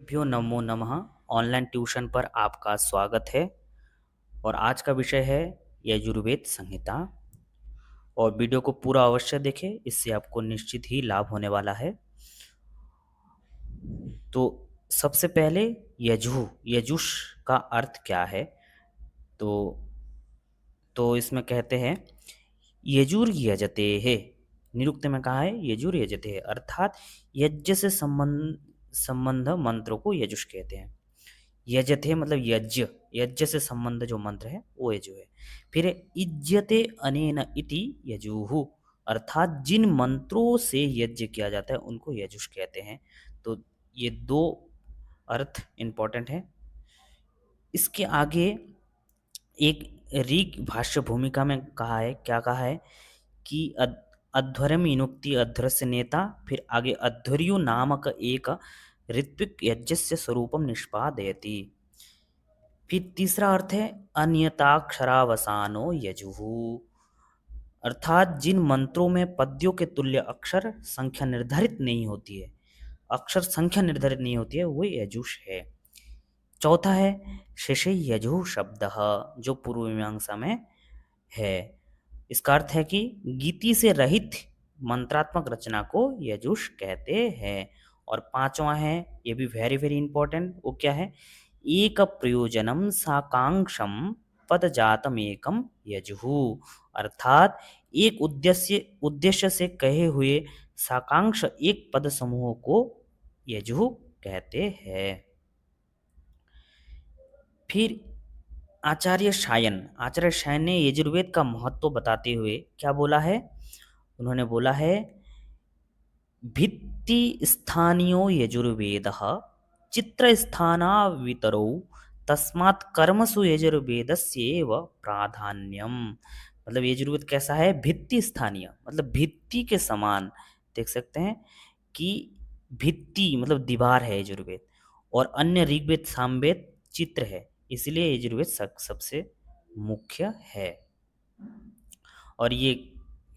भ्यो नमो नमः। Online tuition पर आपका स्वागत है। और आज का विषय है यजुर्वेद संहिता। और वीडियो को पूरा अवश्य देखें, इससे आपको निश्चित ही लाभ होने वाला है। तो सबसे पहले यजुष का अर्थ क्या है? तो इसमें कहते हैं यजुर यजते है। निरुक्त में कहा है यजुर यजते है, अर्थात यज्ञ से संबंध मंत्रों को यजुष कहते हैं। यजते मतलब यज्ञ, यज्ञ से संबंध जो मंत्र है वो यजु है। फिर है इज्यते अनेन इति यजुहु, अर्थात जिन मंत्रों से यज्ञ किया जाता है उनको यजुष कहते हैं। तो ये दो अर्थ इंपॉर्टेंट है। इसके आगे एक ऋग भाष्य भूमिका में कहा है, क्या कहा है कि अध्वर्यम इनुक्ति अध्वर्यस्य नेता। फिर आगे अध्वर्यु नामक एक ऋत्विक यज्ञस्य स्वरूपम निष्पादयति। फिर तीसरा अर्थ है अन्यताक्षरावसानो यजुहु, अर्थात जिन मंत्रों में पद्यों के तुल्य अक्षर संख्या निर्धारित नहीं होती है, अक्षर संख्या निर्धारित नहीं होती है, वो यजुष है। चौथा है शेषे यजु शब्द, जो पूर्व मीमांसा में है। इसका अर्थ है कि गीति से रहित मंत्रात्मक रचना को यजुष कहते हैं। और पांचवा है, ये भी वेरी वेरी इंपॉर्टेंट, वो क्या है? एक प्रयोजनम साकांक्षम पदजातमेकम यजुहु, अर्थात एक उद्देश्य से कहे हुए साकांक्ष एक पद समूह को यजुहु कहते हैं। फिर आचार्य शायन ने यजुर्वेद का महत्व बताते हुए क्या बोला है? उन्होंने बोला है भित्ति स्थानीयो यजुर्वेदः चित्र स्थाना वितरौ तस्मात् कर्मसु यजुर्वेदस्येव प्राधान्यम। मतलब यजुर्वेद कैसा है? भित्ति स्थानीय मतलब भित्ति के समान, देख सकते हैं कि भित्ति मतलब दीवार है यजुर्वेद, और अन्य ऋग्वेद सामवेद चित्र है, इसलिए यजुर्वेद सबसे मुख्य है। और ये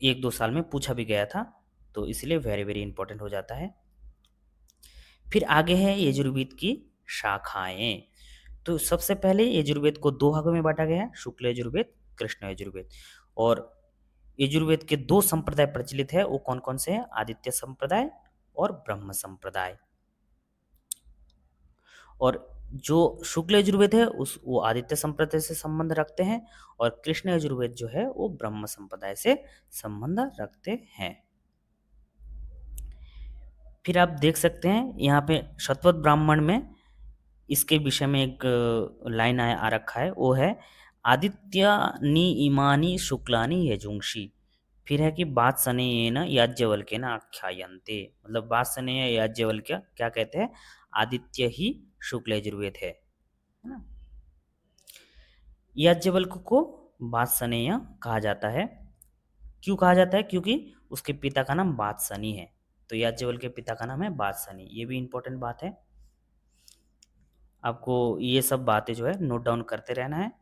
एक दो साल में पूछा भी गया था, तो इसलिए वेरी वेरी इंपॉर्टेंट हो जाता है। फिर आगे है यजुर्वेद की शाखाएं। तो सबसे पहले यजुर्वेद को दो भागों में बांटा गया है, शुक्ल यजुर्वेद, कृष्ण यजुर्वेद। और यजुर्वेद के दो संप्रदाय प्रचलित है, वो कौन कौन से हैं? आदित्य संप्रदाय और ब्रह्म संप्रदाय। और जो शुक्ल यजुर्वेद है वो आदित्य संप्रदाय से संबंध रखते हैं, और कृष्ण यजुर्वेद जो है वो ब्रह्म संप्रदाय से संबंध रखते हैं। फिर आप देख सकते हैं यहाँ पे शतपथ ब्राह्मण में इसके विषय में एक लाइन आ रखा है, वो है आदित्यानि इमानि शुक्लानि यजुंषि। फिर है कि वात्सनेयेन याज्ञवल्क्येन आख्यायन्ते, मतलब वात्सनेय याज्ञवल्क्य क्या कहते हैं? आदित्य ही शुक्ल यजुर्वेद है ना। याज्ञवल्क्य को वात्सनेय कहा जाता है। क्यों कहा जाता है? क्योंकि उसके पिता का नाम वात्सनी है, तो याज्ञवल्क्य के पिता का नाम है वात्सनी। ये भी इंपॉर्टेंट बात है, आपको ये सब बातें जो है नोट डाउन करते रहना है।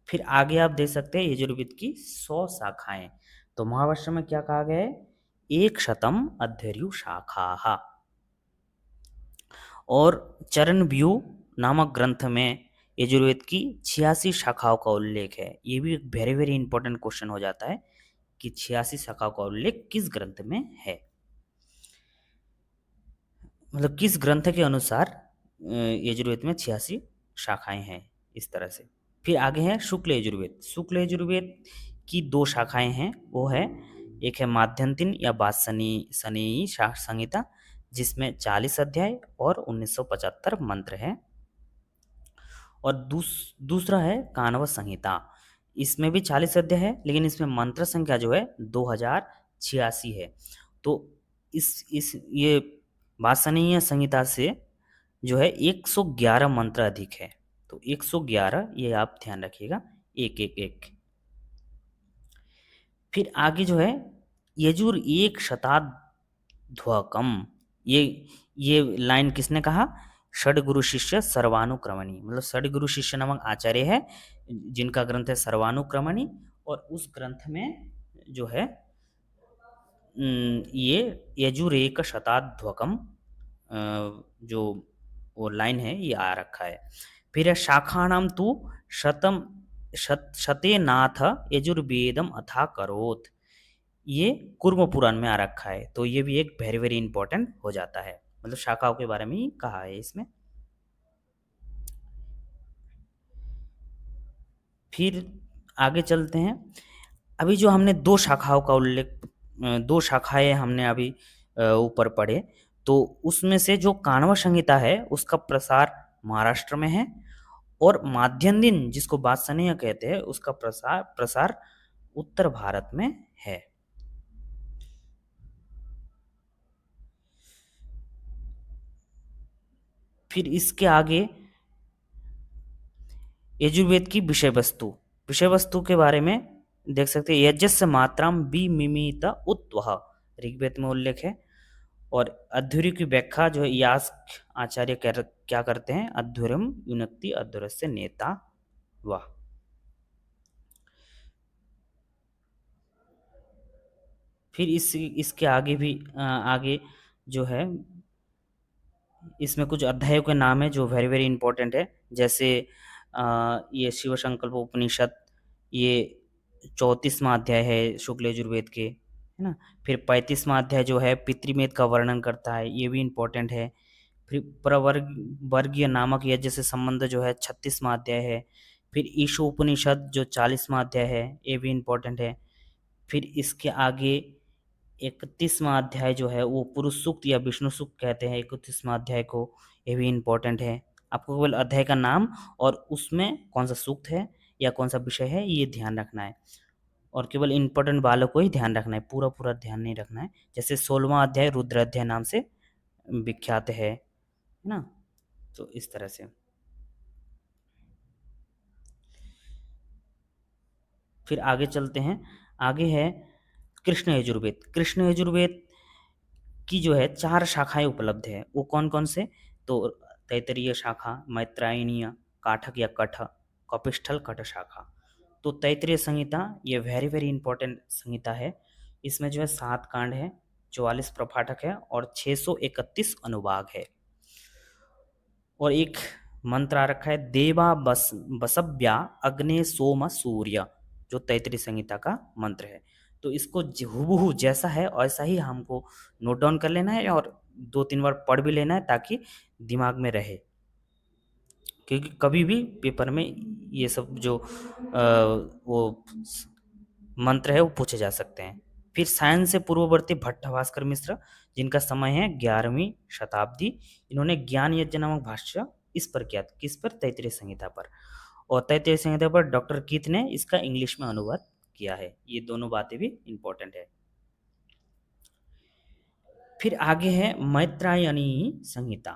फिर आगे आप देख सकते हैं यजुर्वेद की 100 शाखाएं। तो महाभाष्य में क्या कहा गया है? एक शतम अध्यर्यु शाखा। और चरण व्यू नामक ग्रंथ में यजुर्वेद की 86 शाखाओं का उल्लेख है। ये भी एक वेरी वेरी इंपॉर्टेंट क्वेश्चन हो जाता है कि 86 शाखाओं का उल्लेख किस ग्रंथ में है, मतलब किस ग्रंथ के अनुसार यजुर्वेद में 86 शाखाएं हैं, इस तरह से। फिर आगे है शुक्ल यजुर्वेद। शुक्ल यजुर्वेद की दो शाखाएं हैं, वो है एक है माध्यंतिन या वात्सनेयी संहिता, जिसमें 40 अध्याय और 1975 मंत्र हैं। और दूसरा है कानव संहिता, इसमें भी 40 अध्याय है, लेकिन इसमें मंत्र संख्या जो है 2086 है। तो इस ये वात्सनीय संहिता से जो है 111 मंत्र अधिक है। तो 111 ये आप ध्यान रखिएगा, एक एक एक। फिर आगे जो है यजुर एक शताध्वकम, ये लाइन किसने कहा? षडगुरु शिष्य सर्वानुक्रमणी, मतलब षडगुरु शिष्य नामक आचार्य है जिनका ग्रंथ है सर्वानुक्रमणी। और उस ग्रंथ में जो है ये यजुर एक शताध्वकम जो वो लाइन है ये आ रखा है। फिर है शाखानाम तु शतम शते नाथ यजुर्वेदम अथा करोत, ये कुर्म पुराण में आ रखा है। तो ये भी एक वेरी वेरी इंपॉर्टेंट हो जाता है, मतलब शाखाओं के बारे में ही कहा है इसमें। फिर आगे चलते हैं। अभी जो हमने दो शाखाओं का उल्लेख, दो शाखाएं हमने अभी ऊपर पढ़े, तो उसमें से जो काणवा संहिता है उसका प्रसार महाराष्ट्र में है, और माध्यम दिन जिसको बादशाहनिया कहते हैं उसका प्रसार प्रसार उत्तर भारत में है। फिर इसके आगे यजुर्वेद की विषय वस्तु के बारे में देख सकते हैं। यजस्य मात्राम विमिमित उत्वह, ऋग्वेद में उल्लेख है। और अध्वर्यु की व्याख्या जो है यास्क आचार्य क्या करते हैं, अध्वर्यम युनक्ति अध्वर्यस्य नेता वाह। फिर इसके आगे भी आगे जो है इसमें कुछ अध्यायों के नाम है जो वेरी वेरी इंपॉर्टेंट है। जैसे ये शिव संकल्प उपनिषद, ये 34वां अध्याय है शुक्ल यजुर्वेद के, है ना। फिर 35वां अध्याय जो है पितृमेद का वर्णन करता है, ये भी इंपॉर्टेंट है। फिर वर्गीय नामक यज्ञ से संबंध जो है 36वां अध्याय है। फिर ईशो उपनिषद जो 40वां अध्याय है, ये भी इंपॉर्टेंट है। फिर इसके आगे 31वां अध्याय जो है वो पुरुष सूक्त या विष्णु सूक्त कहते हैं 31वां अध्याय को, ये भी इम्पोर्टेंट है। आपको केवल अध्याय का नाम और उसमें कौन सा सूक्त है या कौन सा विषय है ये ध्यान रखना है, और केवल इम्पोर्टेंट वालों को ही ध्यान रखना है, पूरा पूरा ध्यान नहीं रखना है। जैसे 16वां अध्याय रुद्र अध्याय नाम से विख्यात है ना। तो इस तरह से फिर आगे चलते हैं। आगे है कृष्ण यजुर्वेद। कृष्ण यजुर्वेद की जो है 4 शाखाएं उपलब्ध है। वो कौन कौन से, तो तैतरीय शाखा, मैत्रायणीय, काठक या कठ, कपिस्थल कठ शाखा। तो तैतरीय संहिता ये वेरी वेरी इंपॉर्टेंट संहिता है। इसमें जो है 7 कांड है, 44 प्रपाठक है और 631 अनुभाग है। और एक मंत्र आ रखा है देवा बसव्या अग्ने सोम सूर्य, जो तैतरीय संहिता का मंत्र है। तो इसको हुबहू जैसा है वैसा ही हमको नोट डाउन कर लेना है और 2-3 बार पढ़ भी लेना है ताकि दिमाग में रहे, क्योंकि कभी भी पेपर में ये सब जो वो मंत्र है वो पूछे जा सकते हैं। फिर सायंस से पूर्ववर्ती भट्टभास्कर मिश्र, जिनका समय है 11वीं शताब्दी, इन्होंने ज्ञान यज्ञ नामक भाष्य इस पर किया, किस पर, तैतरीय संहिता पर। और तैतरीय संहिता पर डॉक्टर कीथ ने इसका इंग्लिश में अनुवाद किया है। ये दोनों बातें भी इंपॉर्टेंट है। फिर आगे है मैत्रायणी संहिता।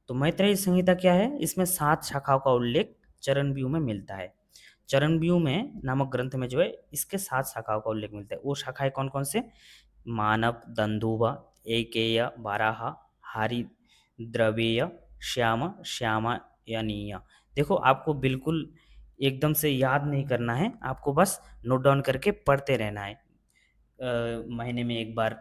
तो मैत्रेयी संहिता क्या है, इसमें 7 शाखाओं का उल्लेख चरण व्यू में मिलता है। चरण व्यू में नामक ग्रंथ में जो है इसके 7 शाखाओं का उल्लेख मिलता है। वो शाखाएं कौन कौन से, मानव, दंदुभ, एकेय, बाराह, हारी, द्रवेय, श्याम, श्यामायनीय। देखो आपको बिल्कुल एकदम से याद नहीं करना है, आपको बस नोट डाउन करके पढ़ते रहना है। महीने में एक बार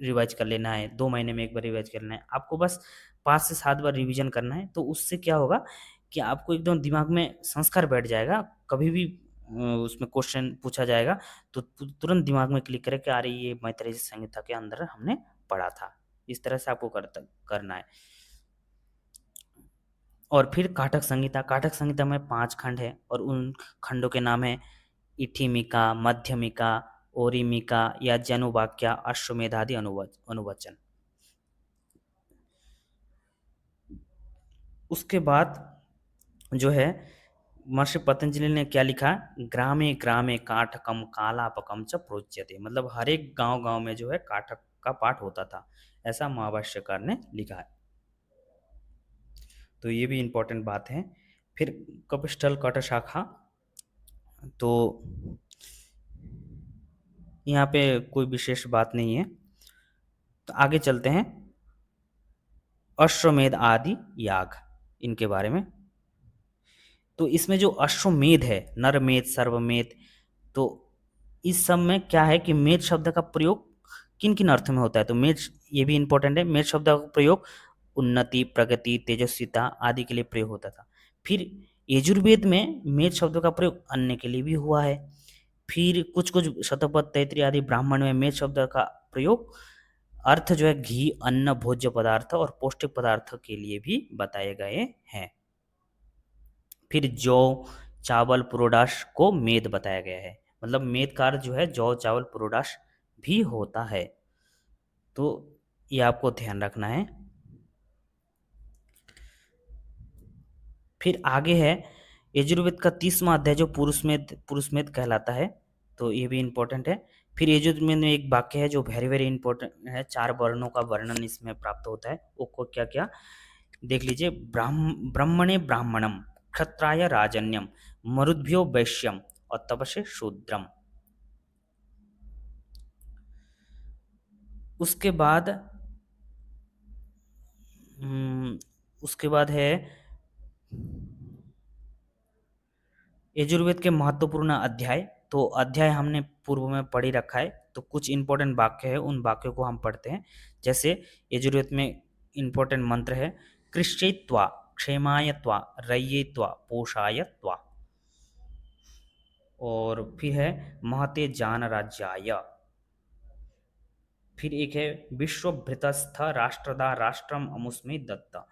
रिवाइज कर लेना है, 2 महीने में एक बार रिवाइज करना है। आपको बस 5 से 7 बार रिवीजन करना है। तो उससे क्या होगा कि आपको एकदम दिमाग में संस्कार बैठ जाएगा। कभी भी उसमें क्वेश्चन पूछा जाएगा तो तुरंत दिमाग में क्लिक करे कि अरे ये मैत्रेयी संहिता के अंदर हमने पढ़ा था। इस तरह से आपको करना है। और फिर काठक संहिता। काठक संहिता में 5 खंड है और उन खंडों के नाम है इठिमिका, मध्यमिका, ओरिमिका या जनुवाक्या, अश्वमेधादि अनुवचन। उसके बाद जो है महर्षि पतंजलि ने क्या लिखा, ग्रामे ग्रामे काठकम कालापकम च प्रोच्यते, मतलब हर एक गांव गांव में जो है काठक का पाठ होता था, ऐसा महाभाष्यकार ने लिखा है। तो ये भी इम्पोर्टेंट बात है। फिर कपिस्थल कट शाखा, तो यहाँ पे कोई विशेष बात नहीं है। तो आगे चलते हैं अश्वमेध आदि याग, इनके बारे में। तो इसमें जो अश्वमेध है, नरमेध, सर्वमेध, तो इस सब में क्या है कि मेध शब्द का प्रयोग किन किन अर्थों में होता है, तो मेध, ये भी इंपॉर्टेंट है, मेध शब्द का प्रयोग उन्नति, प्रगति, तेजस्विता आदि के लिए प्रयोग होता था। फिर यजुर्वेद में मेध शब्द का प्रयोग अन्न के लिए भी हुआ है। फिर कुछ कुछ शतपथ, तैतृय आदि ब्राह्मण में मेध शब्द का प्रयोग अर्थ जो है घी, अन्न, भोज्य पदार्थ और पौष्टिक पदार्थ के लिए भी बताए गए हैं। फिर जौ, चावल, पुरोडाश को मेद बताया गया है, मतलब मेद का अर्थ जो है जौ, चावल, पुरोडाश भी होता है, तो ये आपको ध्यान रखना है। फिर आगे है यजुर्वेद का 30वां अध्याय जो पुरुषमेध कहलाता है, तो ये भी इम्पोर्टेंट है। फिर यजुर्वेद में एक वाक्य है जो वेरी वेरी इंपॉर्टेंट है, 4 वर्णों का वर्णन इसमें प्राप्त होता है, वो को क्या क्या देख लीजिए। ब्राह्मणे ब्राह्मणम, क्षत्राय राजन्यम, मरुद्भ्यो वैश्यम और तपसे शूद्रम। उसके बाद उसके बाद है यजुर्वेद के महत्वपूर्ण अध्याय, तो अध्याय हमने पूर्व में पढ़ ही रखा है, तो कुछ इंपॉर्टेंट वाक्य है, उन वाक्यों को हम पढ़ते हैं। जैसे यजुर्वेद में इंपॉर्टेंट मंत्र है कृष्यत्वा, क्षेमायत्वा, रय्यत्वा, पोषायत्वा, और फिर है महते जान राज्याय। फिर एक है विश्वभृतस्थ राष्ट्रदा राष्ट्रम अमुस्मे दत्ता।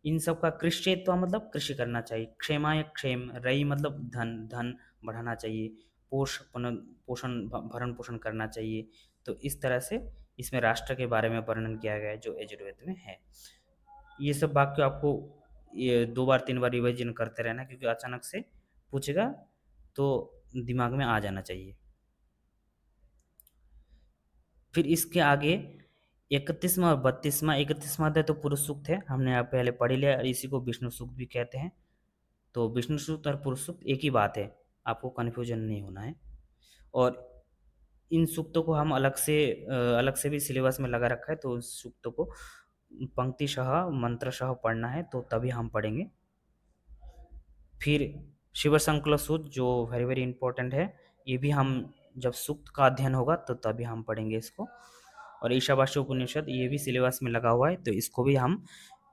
इन सब का कृष्यत्व मतलब कृषि करना चाहिए, क्षेमाय क्षेम, रई मतलब धन, धन बढ़ाना चाहिए, पोषण भरण पोषण करना चाहिए। तो इस तरह से इसमें राष्ट्र के बारे में वर्णन किया गया है जो यजुर्वेद में है। ये सब वाक्य आपको ये 2 बार 3 बार रिविजन करते रहना, क्योंकि अचानक से पूछेगा तो दिमाग में आ जाना चाहिए। फिर इसके आगे 31वां और 32वां, 31वां अध्याय तो पुरुष सूक्त है, हमने आप पहले पढ़ लिया, और इसी को विष्णु सूक्त भी कहते हैं। तो विष्णु सूक्त और पुरुष सूक्त एक ही बात है, आपको कन्फ्यूजन नहीं होना है। और इन सूक्तों को हम अलग से भी सिलेबस में लगा रखा है, तो उस सूक्तों को पंक्तिशः मंत्रशः पढ़ना है, तो तभी हम पढ़ेंगे। फिर शिव संकल्प सूत्र जो वेरी वेरी इंपॉर्टेंट है, ये भी हम जब सूक्त का अध्ययन होगा तो तभी हम पढ़ेंगे इसको। और ईशावास्य उपनिषद ये भी सिलेबस में लगा हुआ है, तो इसको भी हम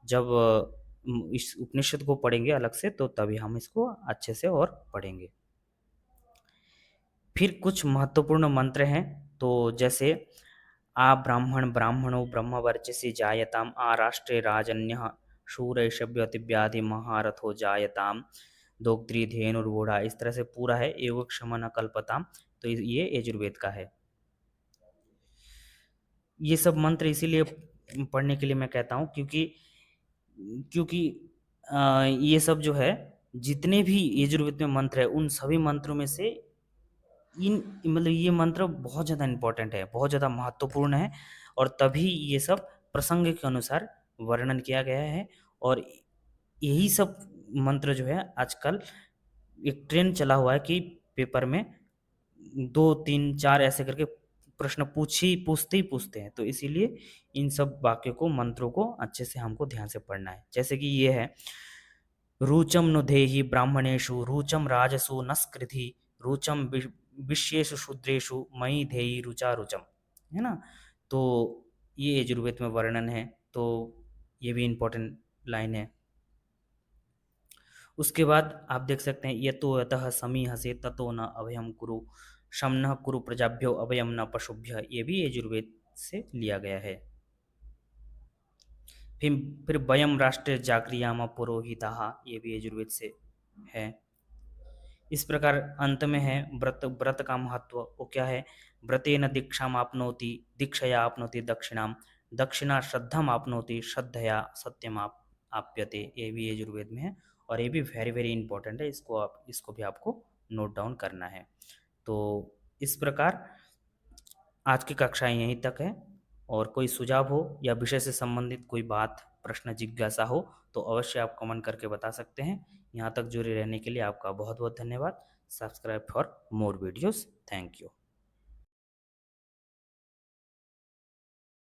जब इस उपनिषद को पढ़ेंगे अलग से, तो तभी हम इसको अच्छे से और पढ़ेंगे। फिर कुछ महत्वपूर्ण मंत्र हैं, तो जैसे आ ब्राह्मण ब्राह्मणो ब्रह्म वर्चसी जायताम, आ राष्ट्रे राजन्य शूरैषभ्यति व्याधि महारथो जायताम, दोग्ध्री धेनुर्वोढ़ा, इस तरह से पूरा है। एवं क्षमन कल्पताम, तो ये यजुर्वेद का है। ये सब मंत्र इसीलिए पढ़ने के लिए मैं कहता हूँ, क्योंकि क्योंकि ये सब जो है जितने भी यजुर्वेद में मंत्र है, उन सभी मंत्रों में से इन मतलब ये मंत्र बहुत ज़्यादा इम्पोर्टेंट है, बहुत ज़्यादा महत्वपूर्ण है, और तभी ये सब प्रसंग के अनुसार वर्णन किया गया है। और यही सब मंत्र जो है आजकल एक ट्रेंड चला हुआ है कि पेपर में 2 3 4 ऐसे करके प्रश्न पूछते ही पूछते हैं, तो इसीलिए इन सब वाक्यों को, मंत्रों को अच्छे से हमको ध्यान से पढ़ना है। जैसे कि ये है रुचम नु देहि ब्राह्मणेषु, रुचम राजसु नस्कृति, रुचम विश्येषु शूद्रेषु, मयि धेहि रुचा रुचम, है ना। तो ये यजुर्वेद में वर्णन है, तो ये भी इम्पोर्टेंट लाइन है। उसके बाद आप देख सकते हैं यतो यतः समीहसे ततो न अभयम कुरु, शम न कुरु प्रजाभ्यो अभयम न पशुभ्य, ये भी यजुर्वेद से लिया गया है। फिर फिर वयम राष्ट्र जागरियाम पुरोहिताः, ये भी यजुर्वेद से है। इस प्रकार अंत में है व्रत, व्रत का महत्व, वो क्या है, व्रतेन दीक्षाम आपनोति, दीक्षया आपनोति दक्षिणाम, दक्षिणा श्रद्धाम आपनोति, श्रद्धया सत्यम आप्यते, ये भी यजुर्वेद में है। और ये भी वेरी वेरी इंपॉर्टेंट है, इसको भी आपको नोट डाउन करना है। तो इस प्रकार आज की कक्षाएं यहीं तक है, और कोई सुझाव हो या विषय से संबंधित कोई बात, प्रश्न, जिज्ञासा हो तो अवश्य आप कमेंट करके बता सकते हैं। यहाँ तक जुड़े रहने के लिए आपका बहुत बहुत धन्यवाद। Subscribe for more videos. Thank you.